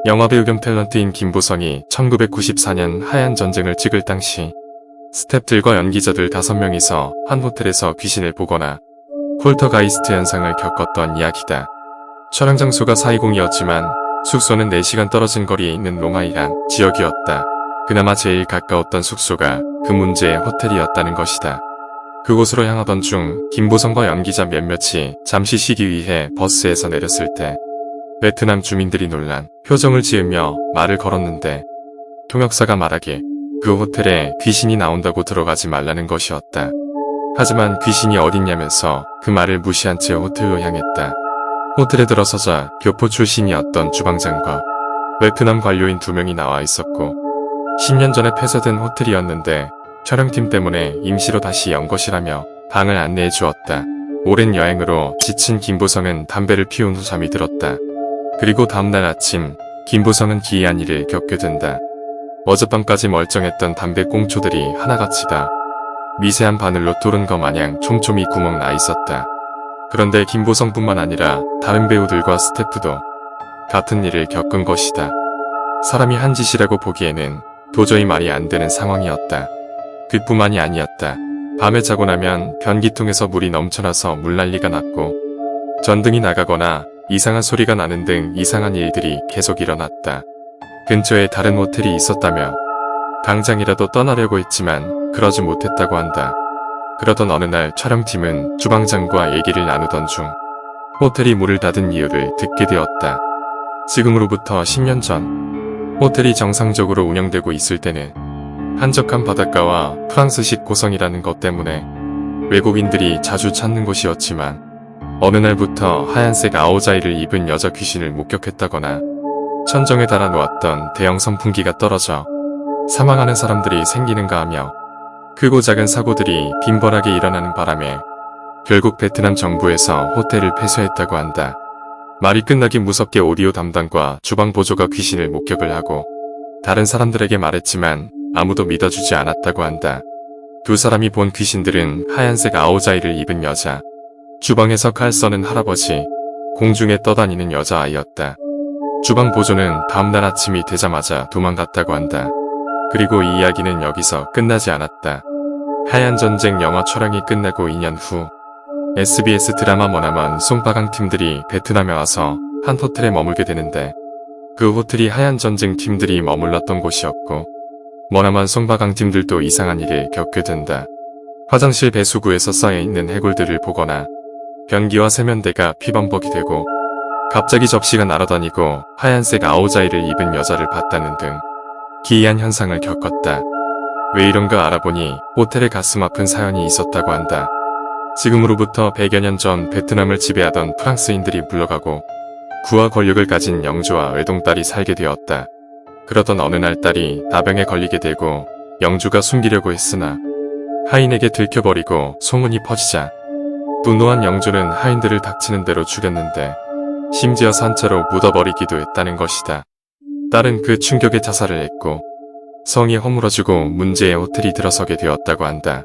영화배우 겸 탤런트인 김보성이 1994년 하얀 전쟁을 찍을 당시 스태프들과 연기자들 5명이서 한 호텔에서 귀신을 보거나 폴터가이스트 현상을 겪었던 이야기다. 촬영 장소가 420이었지만 숙소는 4시간 떨어진 거리에 있는 롱아일랜드 지역이었다. 그나마 제일 가까웠던 숙소가 그 문제의 호텔이었다는 것이다. 그곳으로 향하던 중 김보성과 연기자 몇몇이 잠시 쉬기 위해 버스에서 내렸을 때 베트남 주민들이 놀란 표정을 지으며 말을 걸었는데 통역사가 말하길 그 호텔에 귀신이 나온다고 들어가지 말라는 것이었다. 하지만 귀신이 어딨냐면서 그 말을 무시한 채 호텔로 향했다. 호텔에 들어서자 교포 출신이었던 주방장과 베트남 관료인 2명이 나와 있었고 10년 전에 폐쇄된 호텔이었는데 촬영팀 때문에 임시로 다시 연 것이라며 방을 안내해 주었다. 오랜 여행으로 지친 김보성은 담배를 피운 후 잠이 들었다. 그리고 다음날 아침 김보성은 기이한 일을 겪게 된다. 어젯밤까지 멀쩡했던 담배 꽁초들이 하나같이 다 미세한 바늘로 뚫은 것 마냥 촘촘히 구멍 나 있었다. 그런데 김보성뿐만 아니라 다른 배우들과 스태프도 같은 일을 겪은 것이다. 사람이 한 짓이라고 보기에는 도저히 말이 안 되는 상황이었다. 그뿐만이 아니었다. 밤에 자고 나면 변기통에서 물이 넘쳐나서 물난리가 났고 전등이 나가거나 이상한 소리가 나는 등 이상한 일들이 계속 일어났다. 근처에 다른 호텔이 있었다며 당장이라도 떠나려고 했지만 그러지 못했다고 한다. 그러던 어느 날 촬영팀은 주방장과 얘기를 나누던 중 호텔이 문을 닫은 이유를 듣게 되었다. 지금으로부터 10년 전 호텔이 정상적으로 운영되고 있을 때는 한적한 바닷가와 프랑스식 고성이라는 것 때문에 외국인들이 자주 찾는 곳이었지만 어느 날부터 하얀색 아오자이를 입은 여자 귀신을 목격했다거나 천정에 달아놓았던 대형 선풍기가 떨어져 사망하는 사람들이 생기는가 하며 크고 작은 사고들이 빈번하게 일어나는 바람에 결국 베트남 정부에서 호텔을 폐쇄했다고 한다. 말이 끝나기 무섭게 오디오 담당과 주방 보조가 귀신을 목격을 하고 다른 사람들에게 말했지만 아무도 믿어주지 않았다고 한다. 2사람이 본 귀신들은 하얀색 아오자이를 입은 여자, 주방에서 칼 써는 할아버지, 공중에 떠다니는 여자아이였다. 주방 보조는 다음날 아침이 되자마자 도망갔다고 한다. 그리고 이 이야기는 여기서 끝나지 않았다. 하얀 전쟁 영화 촬영이 끝나고 2년 후 SBS 드라마 머나먼 송파강 팀들이 베트남에 와서 한 호텔에 머물게 되는데 그 호텔이 하얀 전쟁 팀들이 머물렀던 곳이었고 머나먼 송파강 팀들도 이상한 일을 겪게 된다. 화장실 배수구에서 쌓여있는 해골들을 보거나 변기와 세면대가 피범벅이 되고 갑자기 접시가 날아다니고 하얀색 아오자이를 입은 여자를 봤다는 등 기이한 현상을 겪었다. 왜 이런가 알아보니 호텔에 가슴 아픈 사연이 있었다고 한다. 지금으로부터 100여 년 전 베트남을 지배하던 프랑스인들이 물러가고 부와 권력을 가진 영주와 외동딸이 살게 되었다. 그러던 어느 날 딸이 나병에 걸리게 되고 영주가 숨기려고 했으나 하인에게 들켜버리고 소문이 퍼지자 분노한 영주는 하인들을 닥치는 대로 죽였는데 심지어 산채로 묻어버리기도 했다는 것이다. 딸은 그 충격에 자살을 했고 성이 허물어지고 문제의 호텔이 들어서게 되었다고 한다.